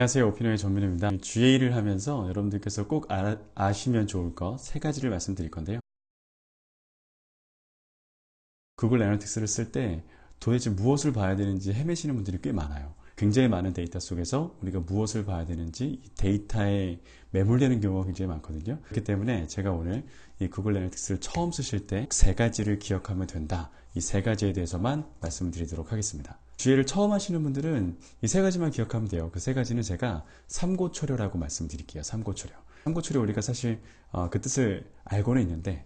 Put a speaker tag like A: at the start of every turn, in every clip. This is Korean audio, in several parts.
A: 안녕하세요. 오피노의 전민호입니다. GA를 하면서 여러분들께서 꼭 아시면 좋을 것 세 가지를 말씀드릴 건데요. 구글 애널리틱스를 쓸 때 도대체 무엇을 봐야 되는지 헤매시는 분들이 꽤 많아요. 굉장히 많은 데이터 속에서 우리가 무엇을 봐야 되는지 이 데이터에 매몰되는 경우가 굉장히 많거든요. 그렇기 때문에 제가 오늘 이 구글 애널리틱스를 처음 쓰실 때 세 가지를 기억하면 된다. 이 세 가지에 대해서만 말씀을 드리도록 하겠습니다. GA를 처음 하시는 분들은 이 세 가지만 기억하면 돼요. 그 세 가지는 제가 삼고초려라고 말씀드릴게요. 삼고초려. 삼고초려 우리가 사실 그 뜻을 알고는 있는데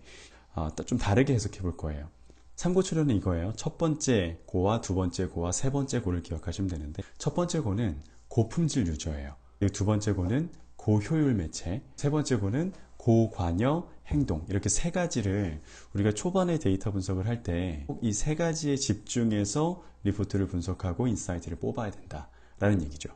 A: 좀 다르게 해석해 볼 거예요. 삼고초려는 이거예요. 첫 번째 고와 두 번째 고와 세 번째 고를 기억하시면 되는데, 첫 번째 고는 고품질 유저예요. 그리고 두 번째 고는 고효율 매체, 세 번째 고는 고관여 행동. 이렇게 세 가지를 우리가 초반에 데이터 분석을 할 때 꼭 이 세 가지에 집중해서 리포트를 분석하고 인사이트를 뽑아야 된다라는 얘기죠.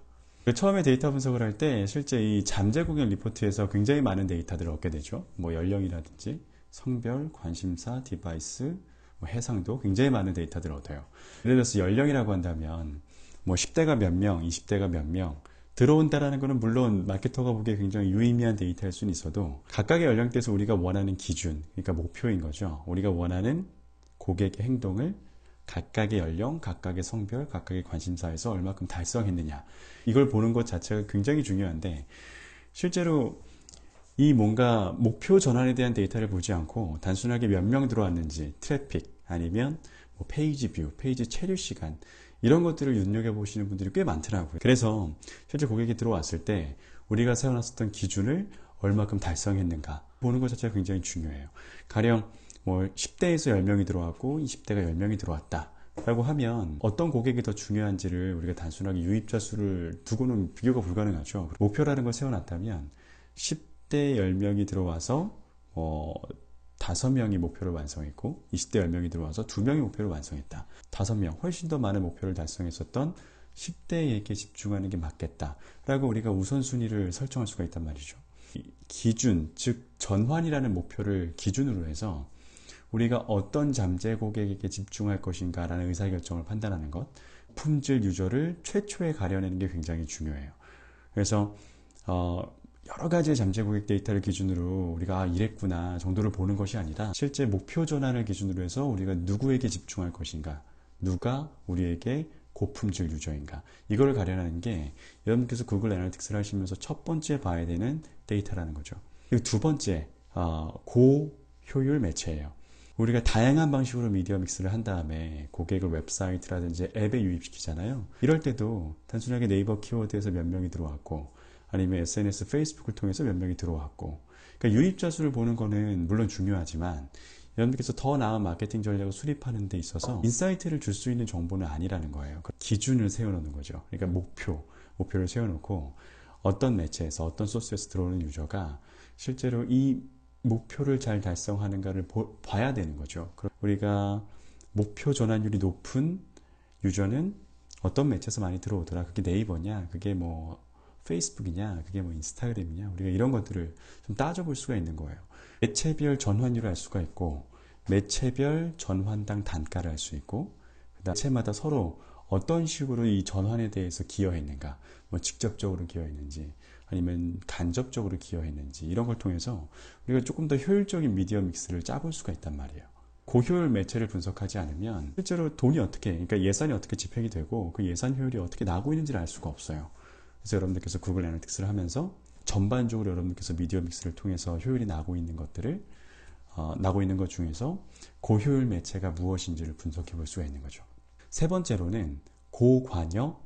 A: 처음에 데이터 분석을 할 때 실제 이 잠재 고객 리포트에서 굉장히 많은 데이터들을 얻게 되죠. 뭐 연령이라든지 성별, 관심사, 디바이스, 해상도, 굉장히 많은 데이터들을 얻어요. 예를 들어서 연령이라고 한다면 뭐 10대가 몇 명, 20대가 몇 명 들어온다라는 것은 물론 마케터가 보기에 굉장히 유의미한 데이터일 수는 있어도, 각각의 연령대에서 우리가 원하는 기준, 그러니까 목표인 거죠. 우리가 원하는 고객의 행동을 각각의 연령, 각각의 성별, 각각의 관심사에서 얼마큼 달성했느냐, 이걸 보는 것 자체가 굉장히 중요한데, 실제로 이 뭔가 목표 전환에 대한 데이터를 보지 않고 단순하게 몇 명 들어왔는지, 트래픽, 아니면 뭐 페이지 뷰, 페이지 체류 시간, 이런 것들을 눈여겨보시는 분들이 꽤 많더라고요. 그래서 실제 고객이 들어왔을 때 우리가 세워놨었던 기준을 얼마큼 달성했는가 보는 것 자체가 굉장히 중요해요. 가령 뭐 10대에서 10명이 들어왔고 20대가 10명이 들어왔다 라고 하면 어떤 고객이 더 중요한지를 우리가 단순하게 유입자 수를 두고는 비교가 불가능하죠. 목표라는 걸 세워놨다면 10대 10명이 들어와서 5명이 목표를 완성했고 20대 10명이 들어와서 2명이 목표를 완성했다. 5명, 훨씬 더 많은 목표를 달성했었던 10대에게 집중하는 게 맞겠다라고 우리가 우선순위를 설정할 수가 있단 말이죠. 기준, 즉 전환이라는 목표를 기준으로 해서 우리가 어떤 잠재 고객에게 집중할 것인가 라는 의사결정을 판단하는 것, 품질 유저를 최초에 가려내는 게 굉장히 중요해요. 그래서 여러 가지의 잠재 고객 데이터를 기준으로 우리가 이랬구나 정도를 보는 것이 아니라, 실제 목표 전환을 기준으로 해서 우리가 누구에게 집중할 것인가, 누가 우리에게 고품질 유저인가, 이걸 가려내는 게 여러분께서 구글 애널리틱스를 하시면서 첫 번째 봐야 되는 데이터라는 거죠. 그리고 두 번째, 고효율 매체예요. 우리가 다양한 방식으로 미디어 믹스를 한 다음에 고객을 웹사이트라든지 앱에 유입시키잖아요. 이럴 때도 단순하게 네이버 키워드에서 몇 명이 들어왔고, 아니면 SNS, 페이스북을 통해서 몇 명이 들어왔고, 그러니까 유입자 수를 보는 거는 물론 중요하지만 여러분께서 더 나은 마케팅 전략을 수립하는 데 있어서 인사이트를 줄 수 있는 정보는 아니라는 거예요. 기준을 세워놓는 거죠. 그러니까 목표를 세워놓고 어떤 매체에서, 어떤 소스에서 들어오는 유저가 실제로 이 목표를 잘 달성하는가를 봐야 되는 거죠. 우리가 목표 전환율이 높은 유저는 어떤 매체에서 많이 들어오더라, 그게 네이버냐, 그게 뭐 페이스북이냐, 그게 뭐 인스타그램이냐, 우리가 이런 것들을 좀 따져볼 수가 있는 거예요. 매체별 전환율을 알 수가 있고, 매체별 전환당 단가를 알 수 있고, 그다음 매체마다 서로 어떤 식으로 이 전환에 대해서 기여했는가, 뭐 직접적으로 기여했는지 아니면 간접적으로 기여했는지, 이런 걸 통해서 우리가 조금 더 효율적인 미디어 믹스를 짜볼 수가 있단 말이에요. 고효율 매체를 분석하지 않으면 실제로 돈이 어떻게, 그러니까 예산이 어떻게 집행이 되고 그 예산 효율이 어떻게 나고 있는지를 알 수가 없어요. 그래서 여러분들께서 구글 애널리틱스를 하면서 전반적으로 여러분들께서 미디어 믹스를 통해서 효율이 나고 있는 것들을 나고 있는 것 중에서 고효율 매체가 무엇인지를 분석해 볼 수가 있는 거죠. 세 번째로는 고관여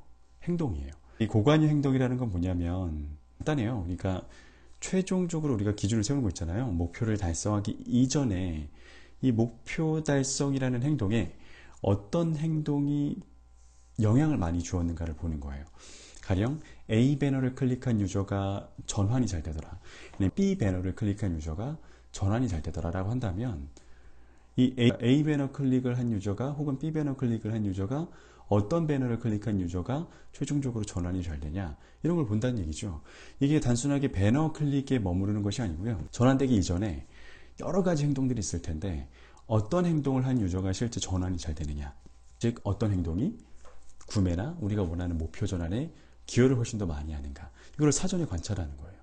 A: 행동이에요. 이 고관여 행동이라는 건 뭐냐면 간단해요. 그러니까 최종적으로 우리가 기준을 세우는 거 있잖아요. 목표를 달성하기 이전에 이 목표 달성이라는 행동에 어떤 행동이 영향을 많이 주었는가를 보는 거예요. 가령 A 배너를 클릭한 유저가 전환이 잘 되더라, B 배너를 클릭한 유저가 전환이 잘 되더라 라고 한다면, 이 A 배너 클릭을 한 유저가 혹은 B 배너 클릭을 한 유저가 어떤 배너를 클릭한 유저가 최종적으로 전환이 잘 되냐, 이런 걸 본다는 얘기죠. 이게 단순하게 배너 클릭에 머무르는 것이 아니고요, 전환되기 이전에 여러 가지 행동들이 있을 텐데 어떤 행동을 한 유저가 실제 전환이 잘 되느냐, 즉 어떤 행동이 구매나 우리가 원하는 목표 전환에 기여를 훨씬 더 많이 하는가, 이걸 사전에 관찰하는 거예요.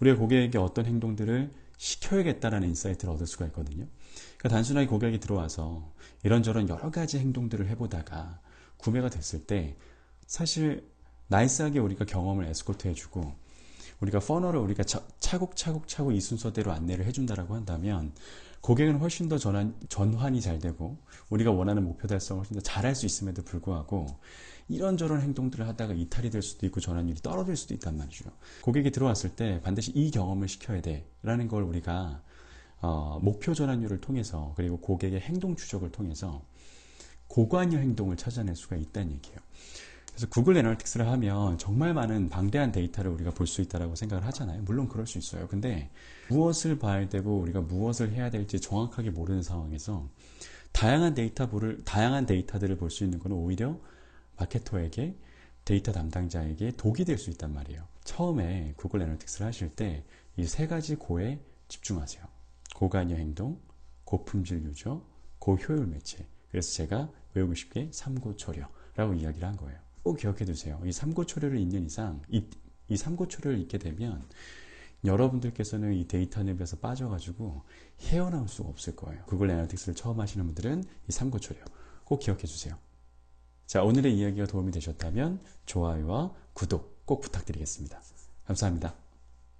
A: 우리가 고객에게 어떤 행동들을 시켜야겠다라는 인사이트를 얻을 수가 있거든요. 그러니까 단순하게 고객이 들어와서 이런저런 여러 가지 행동들을 해보다가 구매가 됐을 때 사실 나이스하게 우리가 경험을 에스코트 해주고 우리가 퍼널을 우리가 차곡차곡 이 순서대로 안내를 해준다라고 한다면 고객은 훨씬 더 전환이 잘 되고 우리가 원하는 목표 달성을 훨씬 더 잘할 수 있음에도 불구하고 이런저런 행동들을 하다가 이탈이 될 수도 있고 전환율이 떨어질 수도 있단 말이죠. 고객이 들어왔을 때 반드시 이 경험을 시켜야 돼 라는 걸 우리가 목표 전환율을 통해서 그리고 고객의 행동 추적을 통해서 고관여 행동을 찾아낼 수가 있다는 얘기예요. 그래서 구글 애널리틱스를 하면 정말 많은 방대한 데이터를 우리가 볼 수 있다고 생각을 하잖아요. 물론 그럴 수 있어요. 근데 무엇을 봐야 되고 우리가 무엇을 해야 될지 정확하게 모르는 상황에서 다양한 데이터들을 볼 수 있는 것은 오히려 마케터에게, 데이터 담당자에게 독이 될 수 있단 말이에요. 처음에 구글 애널리틱스를 하실 때 이 세 가지 고에 집중하세요. 고관여 행동, 고품질 유저, 고효율 매체. 그래서 제가 외우고 쉽게 삼고초려라고 이야기를 한 거예요. 꼭 기억해 두세요. 이 삼고초려를 읽는 이상, 이 삼고초려를 읽게 되면 여러분들께서는 이 데이터넷에서 빠져가지고 헤어나올 수가 없을 거예요. 구글 애널리틱스를 처음 하시는 분들은 이 삼고초려 꼭 기억해 주세요. 자, 오늘의 이야기가 도움이 되셨다면 좋아요와 구독 꼭 부탁드리겠습니다. 감사합니다.